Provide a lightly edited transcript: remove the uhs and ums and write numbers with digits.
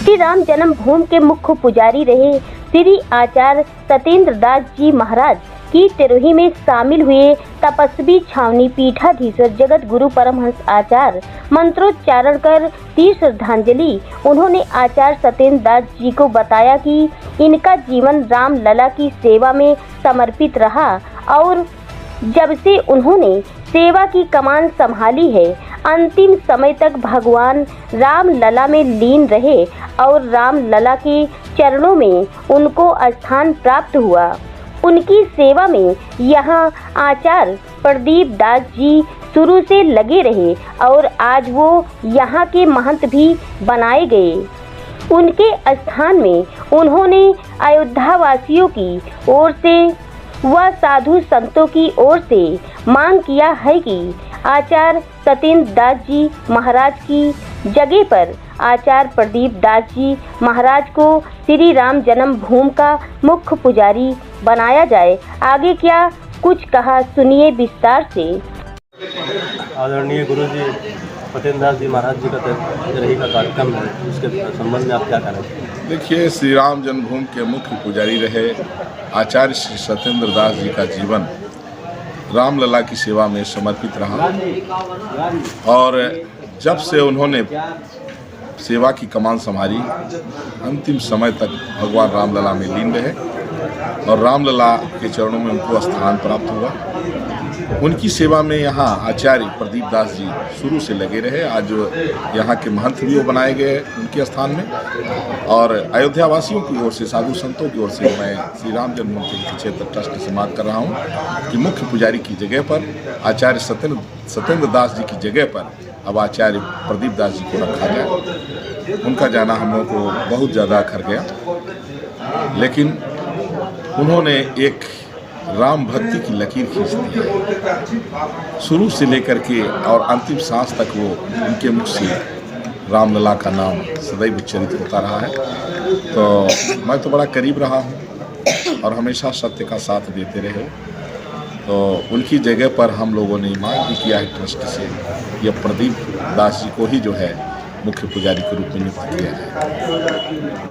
श्री राम जन्मभूमि के मुख्य पुजारी रहे श्री आचार्य सत्येंद्र दास जी महाराज की तिरोही में शामिल हुए तपस्वी छावनी पीठाधीश्वर जगत गुरु परमहंस आचार्य मंत्रोच्चारण कर दी श्रद्धांजलि। उन्होंने आचार्य सत्येंद्र दास जी को बताया कि इनका जीवन राम लला की सेवा में समर्पित रहा और जब से उन्होंने सेवा की कमान संभाली है, अंतिम समय तक भगवान राम लला में लीन रहे और राम लला के चरणों में उनको स्थान प्राप्त हुआ। उनकी सेवा में यहाँ आचार्य प्रदीप दास जी शुरू से लगे रहे और आज वो यहाँ के महंत भी बनाए गए। उनके स्थान में उन्होंने अयोध्या वासियों की ओर से व साधु संतों की ओर से मांग किया है कि आचार्य सत्येंद्र दास जी महाराज की जगह पर आचार्य प्रदीप दास जी महाराज को श्री राम जन्मभूमि का मुख्य पुजारी बनाया जाए। आगे क्या कुछ कहा, सुनिए विस्तार से। आदरणीय गुरुजी सत्येंद्र दास जी महाराज जी का तिरही का कार्यक्रम है, उसके संबंध में आप क्या करें? देखिए, श्री राम जन्मभूमि के मुख्य पुजारी रहे आचार्य श्री सत्येंद्र दास जी का जीवन रामलला की सेवा में समर्पित रहा और जब से उन्होंने सेवा की कमान संभाली, अंतिम समय तक भगवान रामलला में लीन रहे और रामलला के चरणों में उनको स्थान प्राप्त हुआ। उनकी सेवा में यहाँ आचार्य प्रदीप दास जी शुरू से लगे रहे। आज यहाँ के महंत भी वो बनाए गए उनके स्थान में और अयोध्या वासियों की ओर से, साधु संतों की ओर से मैं श्री राम जन्मभूमि तीर्थ क्षेत्र ट्रस्ट से मांग कर रहा हूँ कि मुख्य पुजारी की जगह पर आचार्य सत्येंद्र दास जी की जगह पर अब आचार्य प्रदीप दास जी को रखा जाए। उनका जाना हम लोगों को बहुत ज़्यादा अखर गया, लेकिन उन्होंने एक राम भक्ति की लकीर खींच दी है। शुरू से लेकर के और अंतिम सांस तक वो उनके मुख से रामलला का नाम सदैव उच्चारित होता रहा है। तो मैं तो बड़ा करीब रहा हूँ और हमेशा सत्य का साथ देते रहे। तो उनकी जगह पर हम लोगों ने मांग भी किया है ट्रस्ट से, यह प्रदीप दास जी को ही जो है मुख्य पुजारी के रूप में नियुक्त किया जाए।